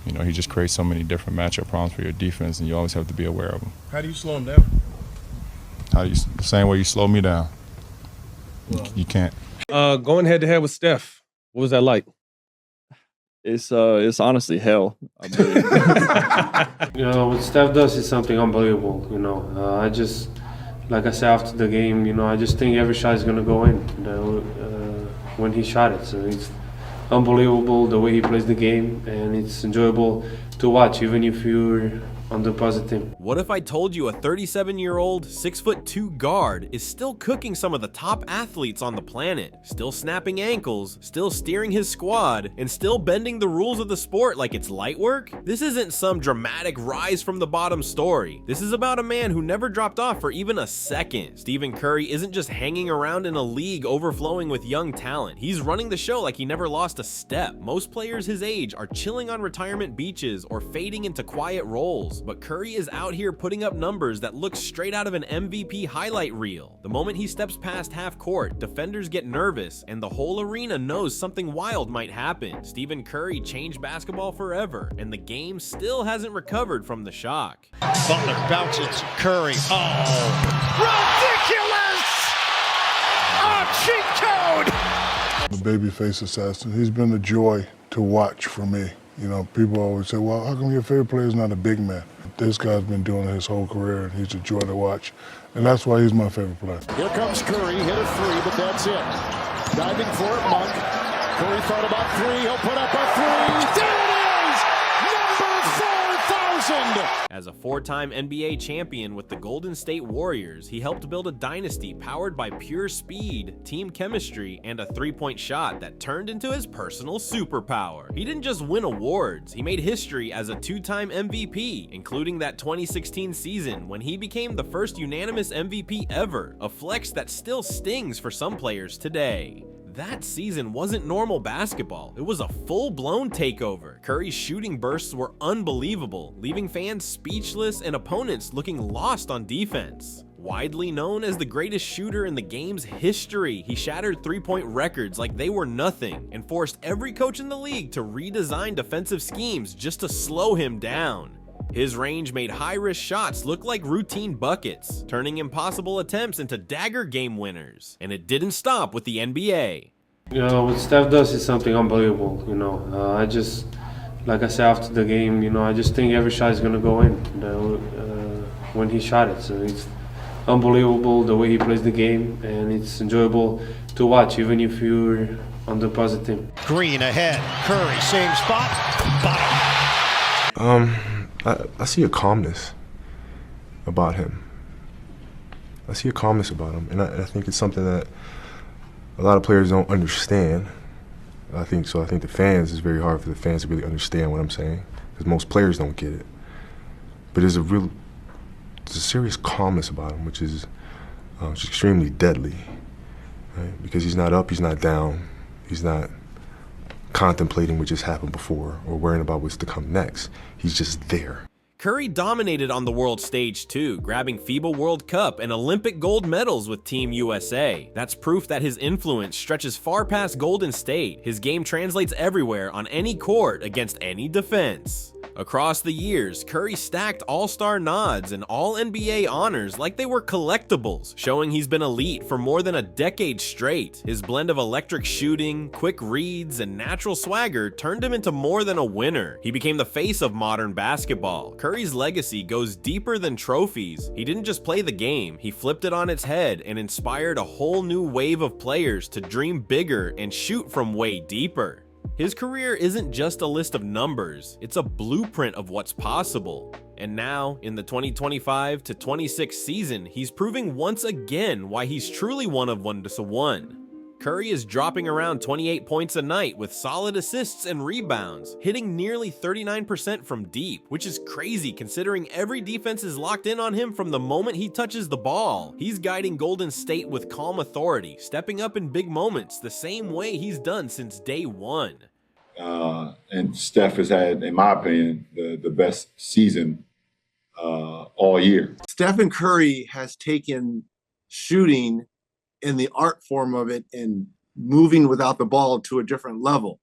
You know, he just creates so many different matchup problems for your defense, and you always have to be aware of him. How do you slow him down? The same way you slow me down. You can't. Going head to head with Steph, what was that like? It's honestly hell. You know, what Steph does is something unbelievable. You know, like I said after the game, you know, I just think every shot is gonna go in. You know, when he shot it, so it's unbelievable the way he plays the game, and it's enjoyable to watch, even if you're on the opposite team. What if I told you a 37-year-old, 6'2" guard is still cooking some of the top athletes on the planet, still snapping ankles, still steering his squad, and still bending the rules of the sport like it's light work? This isn't some dramatic rise from the bottom story. This is about a man who never dropped off for even a second. Stephen Curry isn't just hanging around in a league overflowing with young talent. He's running the show like he never lost a step. Most players his age are chilling on retirement beaches or fading into quiet roles. But Curry is out here putting up numbers that look straight out of an MVP highlight reel. The moment he steps past half court, defenders get nervous, and the whole arena knows something wild might happen. Stephen Curry changed basketball forever, and the game still hasn't recovered from the shock. Butler bounces to Curry. Oh, ridiculous! A cheat code! The babyface assassin. He's been a joy to watch for me. You know, people always say, well, how come your favorite player is not a big man? This guy's been doing it his whole career, and he's a joy to watch. And that's why he's my favorite player. Here comes Curry, hit a three, but that's it. Diving for it, Monk. Curry thought about three, he'll put up a three. There it is! Number 4,000! As a four-time NBA champion with the Golden State Warriors, he helped build a dynasty powered by pure speed, team chemistry, and a three-point shot that turned into his personal superpower. He didn't just win awards, he made history as a two-time MVP, including that 2016 season when he became the first unanimous MVP ever, a flex that still stings for some players today. That season wasn't normal basketball. It was a full-blown takeover. Curry's shooting bursts were unbelievable, leaving fans speechless and opponents looking lost on defense. Widely known as the greatest shooter in the game's history, he shattered three-point records like they were nothing and forced every coach in the league to redesign defensive schemes just to slow him down. His range made high-risk shots look like routine buckets, turning impossible attempts into dagger game winners. And it didn't stop with the NBA. You know, what Steph does is something unbelievable. You know, like I said after the game, you know, I just think every shot is gonna go in. You know, when he shot it, so it's unbelievable the way he plays the game, and it's enjoyable to watch, even if you're on the opposite team. Green ahead, Curry, same spot, bottom. I see a calmness about him. I see a calmness about him, and I think it's something that a lot of players don't understand. I think the fans, it's very hard for the fans to really understand what I'm saying, because most players don't get it. But there's a serious calmness about him, which is extremely deadly, right? Because he's not up, he's not down, he's not contemplating what just happened before or worrying about what's to come next. He's just there. Curry dominated on the world stage too, grabbing FIBA World Cup and Olympic gold medals with Team USA. That's proof that his influence stretches far past Golden State. His game translates everywhere on any court against any defense. Across the years, Curry stacked all-star nods and all-NBA honors like they were collectibles, showing he's been elite for more than a decade straight. His blend of electric shooting, quick reads, and natural swagger turned him into more than a winner. He became the face of modern basketball. Curry's legacy goes deeper than trophies. He didn't just play the game, he flipped it on its head and inspired a whole new wave of players to dream bigger and shoot from way deeper. His career isn't just a list of numbers, it's a blueprint of what's possible. And now, in the 2025-26 season, he's proving once again why he's truly one of one. Curry is dropping around 28 points a night with solid assists and rebounds, hitting nearly 39% from deep, which is crazy considering every defense is locked in on him from the moment he touches the ball. He's guiding Golden State with calm authority, stepping up in big moments the same way he's done since day one. And Steph has had, in my opinion, the best season all year. Stephen Curry has taken shooting in the art form of it and moving without the ball to a different level.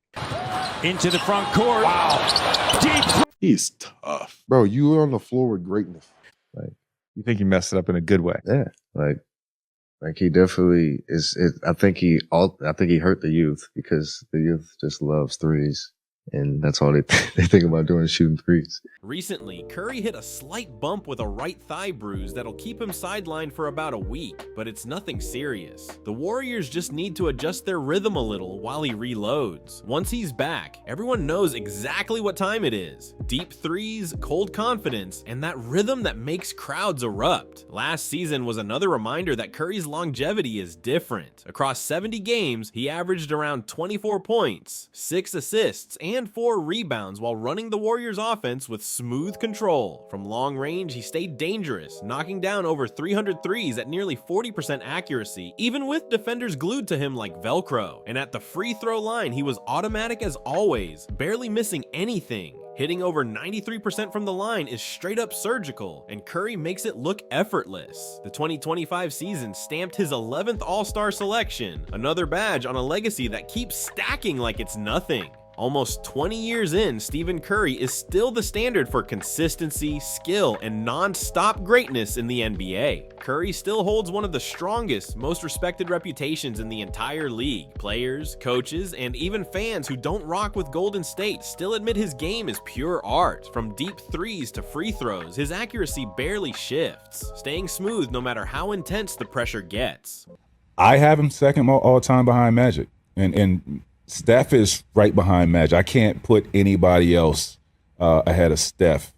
Into the front court. Wow. Deep He's tough. Bro, you were on the floor with greatness. Like, you think he messed it up in a good way? Yeah, like he definitely is. I think he hurt the youth because the youth just loves threes. And that's all they think about doing is shooting threes. Recently, Curry hit a slight bump with a right thigh bruise that'll keep him sidelined for about a week, but it's nothing serious. The Warriors just need to adjust their rhythm a little while he reloads. Once he's back, everyone knows exactly what time it is. Deep threes, cold confidence, and that rhythm that makes crowds erupt. Last season was another reminder that Curry's longevity is different. Across 70 games, he averaged around 24 points, 6 assists, and 4 rebounds while running the Warriors offense with smooth control. From long range, he stayed dangerous, knocking down over 300 threes at nearly 40% accuracy, even with defenders glued to him like Velcro. And at the free throw line, he was automatic as always, barely missing anything. Hitting over 93% from the line is straight up surgical, and Curry makes it look effortless. The 2025 season stamped his 11th All-Star selection, another badge on a legacy that keeps stacking like it's nothing. Almost 20 years in, Stephen Curry is still the standard for consistency, skill, and non-stop greatness in the NBA. Curry still holds one of the strongest, most respected reputations in the entire league. Players, coaches, and even fans who don't rock with Golden State still admit his game is pure art. From deep threes to free throws, his accuracy barely shifts, staying smooth no matter how intense the pressure gets. I have him second all time behind Magic, and Steph is right behind Magic. I can't put anybody else ahead of Steph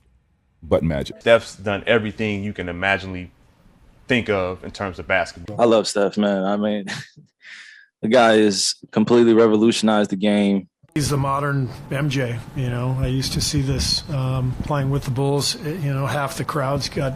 but Magic. Steph's done everything you can imaginably think of in terms of basketball. I love Steph, man. I mean, the guy has completely revolutionized the game. He's the modern MJ. You know, I used to see this playing with the Bulls. You know, half the crowd's got,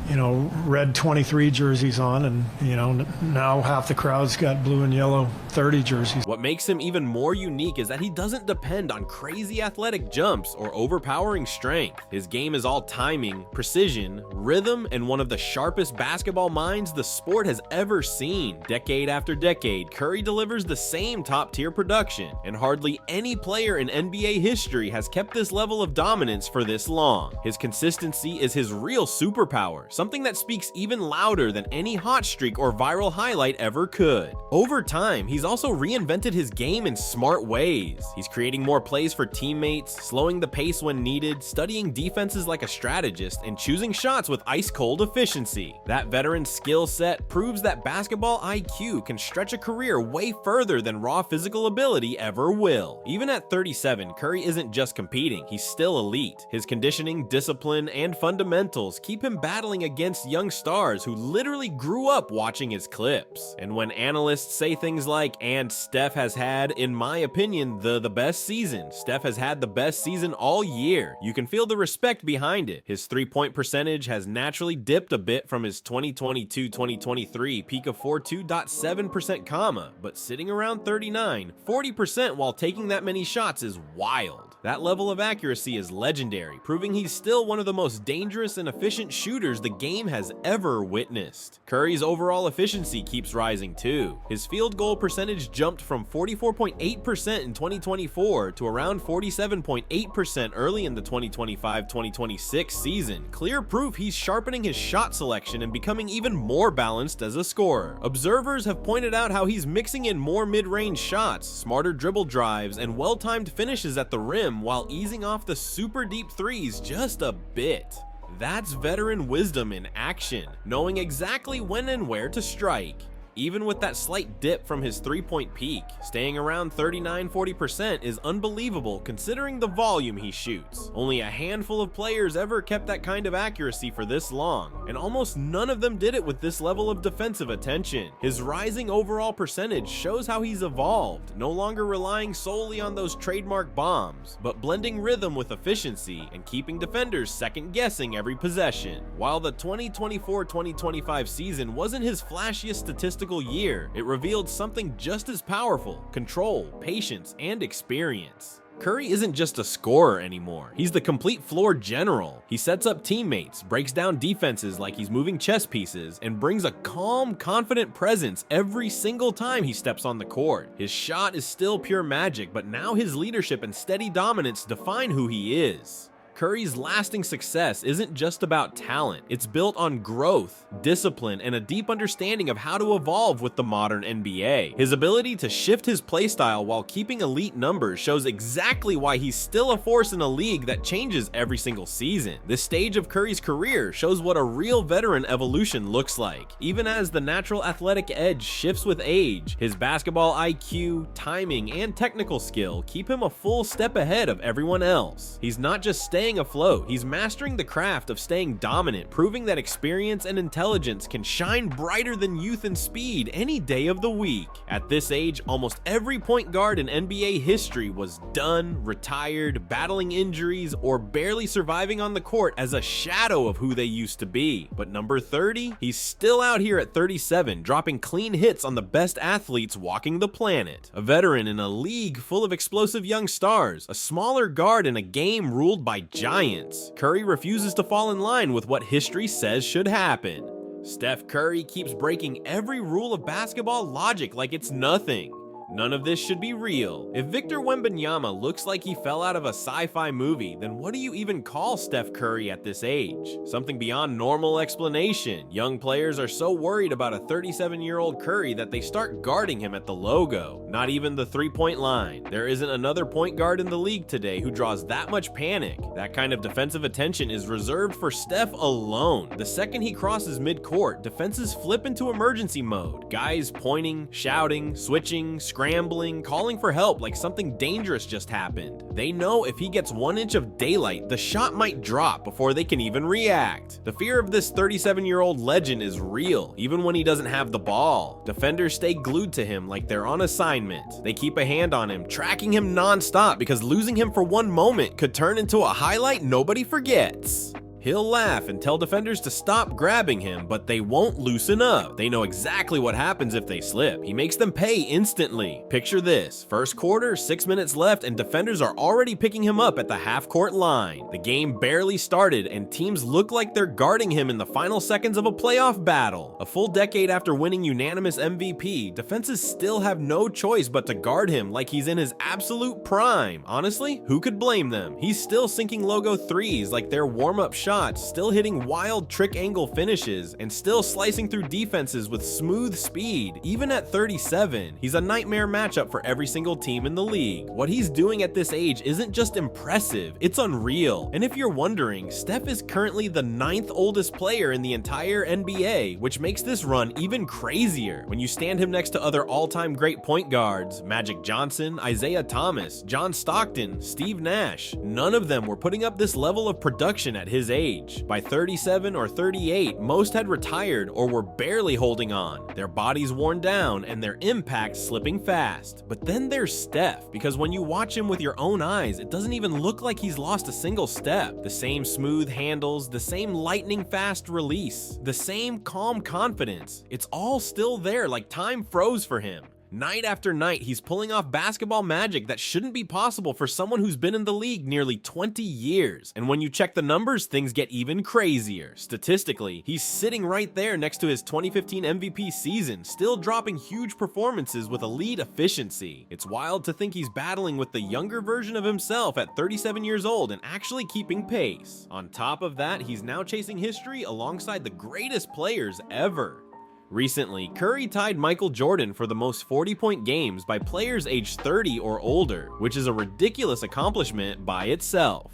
you know, red 23 jerseys on, and, you know, now half the crowd's got blue and yellow 30 jerseys. What makes him even more unique is that he doesn't depend on crazy athletic jumps or overpowering strength. His game is all timing, precision, rhythm, and one of the sharpest basketball minds the sport has ever seen. Decade after decade, Curry delivers the same top-tier production, and hardly any player in NBA history has kept this level of dominance for this long. His consistency is his real superpower, something that speaks even louder than any hot streak or viral highlight ever could. Over time, he's also reinvented his game in smart ways. He's creating more plays for teammates, slowing the pace when needed, studying defenses like a strategist, and choosing shots with ice-cold efficiency. That veteran skill set proves that basketball IQ can stretch a career way further than raw physical ability ever will. Even at 37, Curry isn't just competing, he's still elite. His conditioning, discipline, and fundamentals keep him battling against young stars who literally grew up watching his clips. And when analysts say things like, and Steph has had, in my opinion, the best season. Steph has had the best season all year. You can feel the respect behind it. His three-point percentage has naturally dipped a bit from his 2022-2023 peak of 42.7%, but sitting around 40% while taking that many shots is wild. That level of accuracy is legendary, proving he's still one of the most dangerous and efficient shooters the game has ever witnessed. Curry's overall efficiency keeps rising too. His field goal percentage jumped from 44.8% in 2024 to around 47.8% early in the 2025-2026 season. Clear proof he's sharpening his shot selection and becoming even more balanced as a scorer. Observers have pointed out how he's mixing in more mid-range shots, smarter dribble drives, and well-timed finishes at the rim while easing off the super deep threes just a bit. That's veteran wisdom in action, knowing exactly when and where to strike. Even with that slight dip from his three-point peak, staying around 39-40% is unbelievable considering the volume he shoots. Only a handful of players ever kept that kind of accuracy for this long, and almost none of them did it with this level of defensive attention. His rising overall percentage shows how he's evolved, no longer relying solely on those trademark bombs, but blending rhythm with efficiency and keeping defenders second-guessing every possession. While the 2024-2025 season wasn't his flashiest statistical year, it revealed something just as powerful: control, patience, and experience. Curry isn't just a scorer anymore, he's the complete floor general. He sets up teammates, breaks down defenses like he's moving chess pieces, and brings a calm, confident presence every single time he steps on the court. His shot is still pure magic, but now his leadership and steady dominance define who he is. Curry's lasting success isn't just about talent, it's built on growth, discipline, and a deep understanding of how to evolve with the modern NBA. His ability to shift his playstyle while keeping elite numbers shows exactly why he's still a force in a league that changes every single season. This stage of Curry's career shows what a real veteran evolution looks like. Even as the natural athletic edge shifts with age, his basketball IQ, timing, and technical skill keep him a full step ahead of everyone else. He's not just staying afloat, he's mastering the craft of staying dominant, proving that experience and intelligence can shine brighter than youth and speed any day of the week. At this age, almost every point guard in NBA history was done, retired, battling injuries, or barely surviving on the court as a shadow of who they used to be. But number 30, he's still out here at 37, dropping clean hits on the best athletes walking the planet. A veteran in a league full of explosive young stars, a smaller guard in a game ruled by giants. Curry refuses to fall in line with what history says should happen. Steph Curry keeps breaking every rule of basketball logic like it's nothing. None of this should be real. If Victor Wembanyama looks like he fell out of a sci-fi movie, then what do you even call Steph Curry at this age? Something beyond normal explanation. Young players are so worried about a 37-year-old Curry that they start guarding him at the logo, not even the three-point line. There isn't another point guard in the league today who draws that much panic. That kind of defensive attention is reserved for Steph alone. The second he crosses mid-court, defenses flip into emergency mode. Guys pointing, shouting, switching, scrambling, calling for help like something dangerous just happened. They know if he gets 1 inch of daylight, the shot might drop before they can even react. The fear of this 37-year-old legend is real, even when he doesn't have the ball. Defenders stay glued to him like they're on assignment. They keep a hand on him, tracking him non-stop because losing him for one moment could turn into a highlight nobody forgets. He'll laugh and tell defenders to stop grabbing him, but they won't loosen up. They know exactly what happens if they slip. He makes them pay instantly. Picture this. First quarter, 6 minutes left, and defenders are already picking him up at the half-court line. The game barely started, and teams look like they're guarding him in the final seconds of a playoff battle. A full decade after winning unanimous MVP, defenses still have no choice but to guard him like he's in his absolute prime. Honestly, who could blame them? He's still sinking logo threes like they're warm-up shots, still hitting wild trick angle finishes, and still slicing through defenses with smooth speed. Even at 37, he's a nightmare matchup for every single team in the league. What he's doing at this age isn't just impressive, it's unreal. And if you're wondering, Steph is currently the 9th oldest player in the entire NBA, which makes this run even crazier when you stand him next to other all-time great point guards, Magic Johnson, Isaiah Thomas, John Stockton, Steve Nash. None of them were putting up this level of production at his age. By 37 or 38, most had retired or were barely holding on, their bodies worn down and their impact slipping fast. But then there's Steph, because when you watch him with your own eyes, it doesn't even look like he's lost a single step. The same smooth handles, the same lightning fast release, the same calm confidence. It's all still there, like time froze for him. Night after night, he's pulling off basketball magic that shouldn't be possible for someone who's been in the league nearly 20 years. And when you check the numbers, things get even crazier. Statistically, he's sitting right there next to his 2015 MVP season, still dropping huge performances with elite efficiency. It's wild to think he's battling with the younger version of himself at 37 years old and actually keeping pace. On top of that, he's now chasing history alongside the greatest players ever. Recently, Curry tied Michael Jordan for the most 40-point games by players aged 30 or older, which is a ridiculous accomplishment by itself.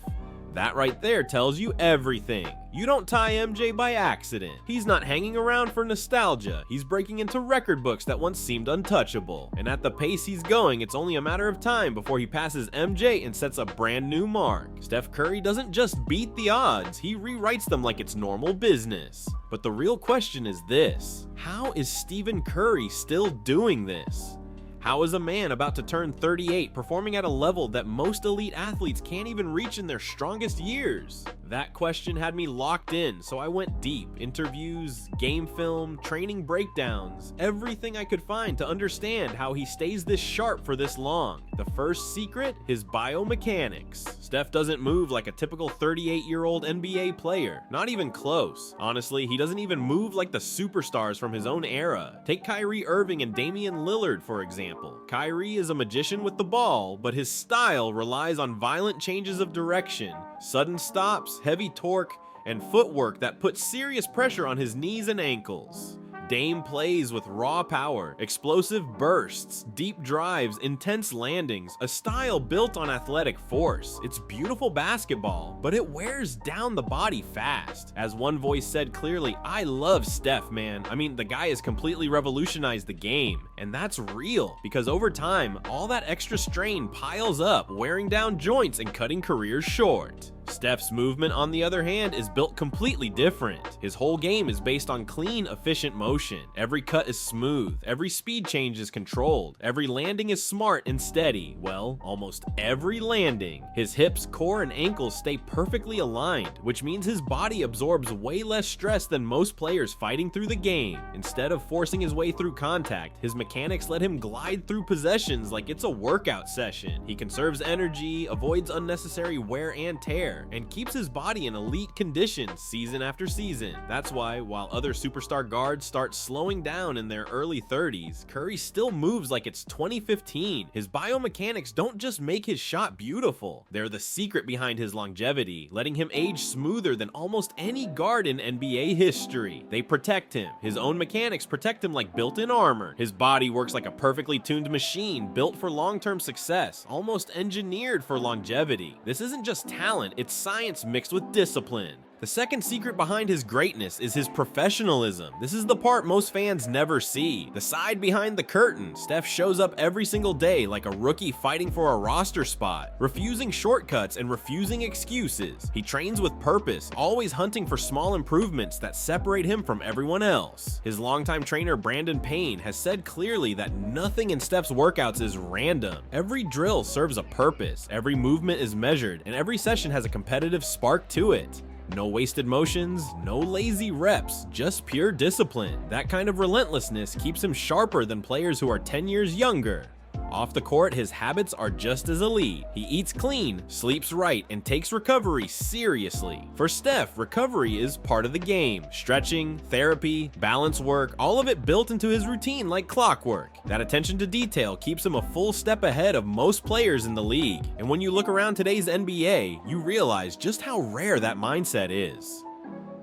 That right there tells you everything. You don't tie MJ by accident. He's not hanging around for nostalgia. He's breaking into record books that once seemed untouchable. And at the pace he's going, it's only a matter of time before he passes MJ and sets a brand new mark. Steph Curry doesn't just beat the odds, he rewrites them like it's normal business. But the real question is this: how is Stephen Curry still doing this? How is a man about to turn 38 performing at a level that most elite athletes can't even reach in their strongest years? That question had me locked in, so I went deep. Interviews, game film, training breakdowns, everything I could find to understand how he stays this sharp for this long. The first secret? His biomechanics. Steph doesn't move like a typical 38-year-old NBA player. Not even close. Honestly, he doesn't even move like the superstars from his own era. Take Kyrie Irving and Damian Lillard, for example. Kyrie is a magician with the ball, but his style relies on violent changes of direction, sudden stops, heavy torque, and footwork that puts serious pressure on his knees and ankles. Dame plays with raw power, explosive bursts, deep drives, intense landings, a style built on athletic force. It's beautiful basketball, but it wears down the body fast. As one voice said clearly, I love Steph, man. I mean, the guy has completely revolutionized the game, and that's real, because over time, all that extra strain piles up, wearing down joints and cutting careers short. Steph's movement, on the other hand, is built completely different. His whole game is based on clean, efficient motion. Every cut is smooth, every speed change is controlled, every landing is smart and steady. Well, almost every landing. His hips, core, and ankles stay perfectly aligned, which means his body absorbs way less stress than most players fighting through the game. Instead of forcing his way through contact, his mechanics let him glide through possessions like it's a workout session. He conserves energy, avoids unnecessary wear and tear, and keeps his body in elite condition season after season. That's why, while other superstar guards start slowing down in their early 30s, Curry still moves like it's 2015. His biomechanics don't just make his shot beautiful, they're the secret behind his longevity, letting him age smoother than almost any guard in NBA history. They protect him. His own mechanics protect him like built-in armor. His body works like a perfectly tuned machine, built for long-term success, almost engineered for longevity. This isn't just talent, it's science mixed with discipline. The second secret behind his greatness is his professionalism. This is the part most fans never see. The side behind the curtain. Steph shows up every single day like a rookie fighting for a roster spot, refusing shortcuts and refusing excuses. He trains with purpose, always hunting for small improvements that separate him from everyone else. His longtime trainer Brandon Payne has said clearly that nothing in Steph's workouts is random. Every drill serves a purpose, every movement is measured, and every session has a competitive spark to it. No wasted motions, no lazy reps, just pure discipline. That kind of relentlessness keeps him sharper than players who are 10 years younger. Off the court, his habits are just as elite. He eats clean, sleeps right, and takes recovery seriously. For Steph, recovery is part of the game. Stretching, therapy, balance work, all of it built into his routine like clockwork. That attention to detail keeps him a full step ahead of most players in the league. And when you look around today's NBA, you realize just how rare that mindset is.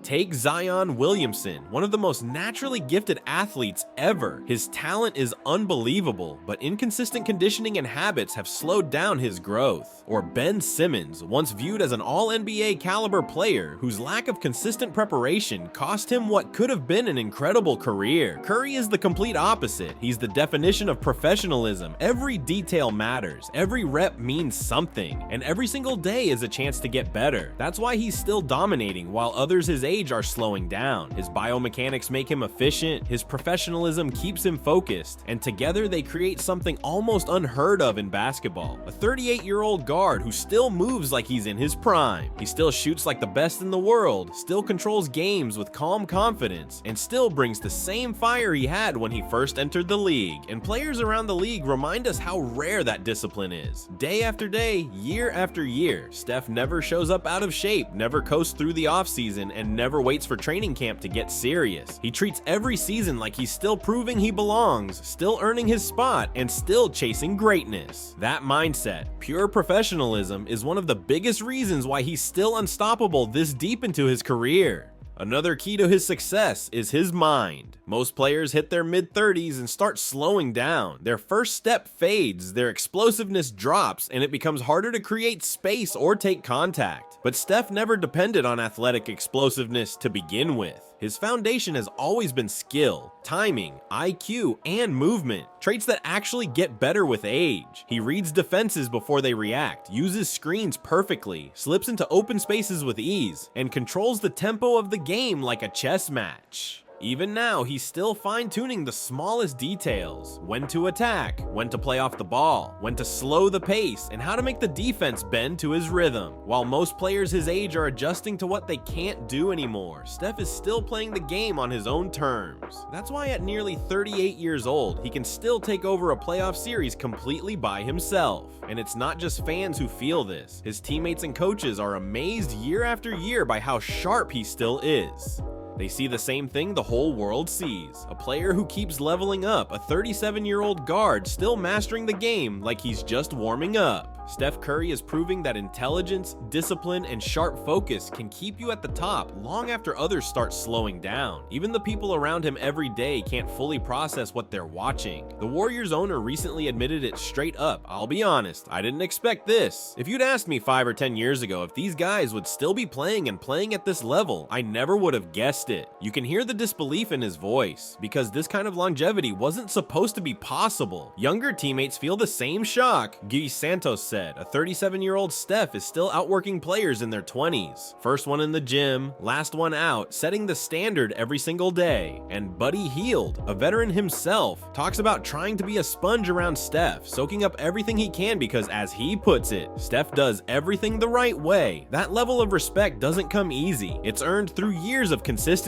Take Zion Williamson, one of the most naturally gifted athletes ever. His talent is unbelievable, but inconsistent conditioning and habits have slowed down his growth. Or Ben Simmons, once viewed as an all-NBA caliber player whose lack of consistent preparation cost him what could have been an incredible career. Curry is the complete opposite. He's the definition of professionalism. Every detail matters, every rep means something, and every single day is a chance to get better. That's why he's still dominating while others his age are slowing down. His biomechanics make him efficient, his professionalism keeps him focused, and together they create something almost unheard of in basketball. A 38-year-old guard who still moves like he's in his prime. He still shoots like the best in the world, still controls games with calm confidence, and still brings the same fire he had when he first entered the league. And players around the league remind us how rare that discipline is. Day after day, year after year, Steph never shows up out of shape, never coasts through the offseason, and never waits for training camp to get serious. He treats every season like he's still proving he belongs, still earning his spot, and still chasing greatness. That mindset, pure professionalism, is one of the biggest reasons why he's still unstoppable this deep into his career. Another key to his success is his mind. Most players hit their mid-30s and start slowing down. Their first step fades, their explosiveness drops, and it becomes harder to create space or take contact. But Steph never depended on athletic explosiveness to begin with. His foundation has always been skill, timing, IQ, and movement, traits that actually get better with age. He reads defenses before they react, uses screens perfectly, slips into open spaces with ease, and controls the tempo of the game like a chess match. Even now, he's still fine-tuning the smallest details: when to attack, when to play off the ball, when to slow the pace, and how to make the defense bend to his rhythm. While most players his age are adjusting to what they can't do anymore, Steph is still playing the game on his own terms. That's why at nearly 38 years old, he can still take over a playoff series completely by himself. And it's not just fans who feel this. His teammates and coaches are amazed year after year by how sharp he still is. They see the same thing the whole world sees: a player who keeps leveling up, a 37-year-old guard still mastering the game like he's just warming up. Steph Curry is proving that intelligence, discipline, and sharp focus can keep you at the top long after others start slowing down. Even the people around him every day can't fully process what they're watching. The Warriors owner recently admitted it straight up: "I'll be honest, I didn't expect this. If you'd asked me 5 or 10 years ago if these guys would still be playing at this level, I never would have guessed it." You can hear the disbelief in his voice, because this kind of longevity wasn't supposed to be possible. Younger teammates feel the same shock. Guy Santos said, "A 37-year-old Steph is still outworking players in their 20s. First one in the gym, last one out, setting the standard every single day." And Buddy Hield, a veteran himself, talks about trying to be a sponge around Steph, soaking up everything he can because, as he puts it, Steph does everything the right way. That level of respect doesn't come easy. It's earned through years of consistency.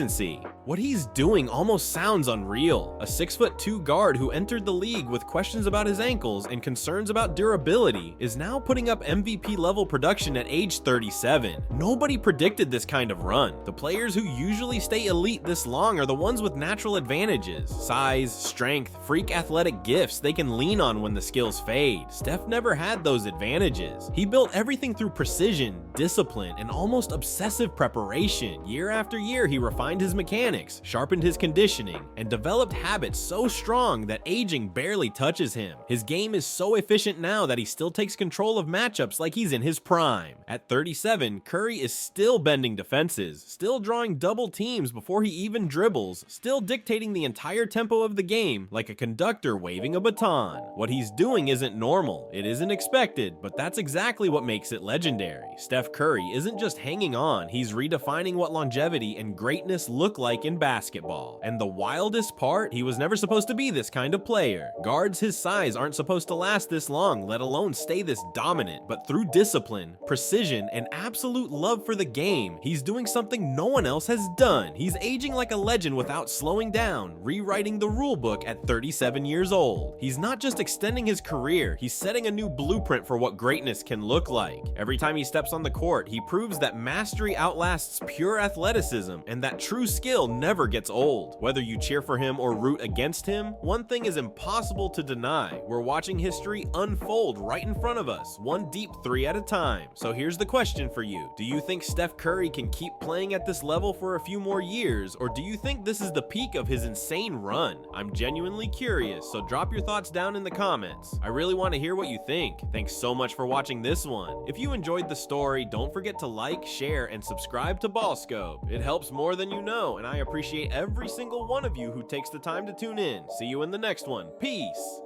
What he's doing almost sounds unreal. A 6'2" guard who entered the league with questions about his ankles and concerns about durability is now putting up MVP level production at age 37. Nobody predicted this kind of run. The players who usually stay elite this long are the ones with natural advantages: size, strength, freak athletic gifts they can lean on when the skills fade. Steph never had those advantages. He built everything through precision, discipline, and almost obsessive preparation. Year after year, he refined his mechanics, sharpened his conditioning, and developed habits so strong that aging barely touches him. His game is so efficient now that he still takes control of matchups like he's in his prime. At 37, Curry is still bending defenses, still drawing double teams before he even dribbles, still dictating the entire tempo of the game like a conductor waving a baton. What he's doing isn't normal, it isn't expected, but that's exactly what makes it legendary. Steph Curry isn't just hanging on, he's redefining what longevity and greatness look like in basketball. And the wildest part, he was never supposed to be this kind of player. Guards his size aren't supposed to last this long, let alone stay this dominant. But through discipline, precision, and absolute love for the game, he's doing something no one else has done. He's aging like a legend without slowing down, rewriting the rulebook at 37 years old. He's not just extending his career, he's setting a new blueprint for what greatness can look like. Every time he steps on the court, he proves that mastery outlasts pure athleticism and that true skill never gets old. Whether you cheer for him or root against him, one thing is impossible to deny: we're watching history unfold right in front of us, one deep three at a time. So here's the question for you: do you think Steph Curry can keep playing at this level for a few more years, or do you think this is the peak of his insane run? I'm genuinely curious, so drop your thoughts down in the comments. I really want to hear what you think. Thanks so much for watching this one. If you enjoyed the story, don't forget to like, share, and subscribe to Ballscope. It helps more than you know, and I appreciate every single one of you who takes the time to tune in. See you in the next one. Peace!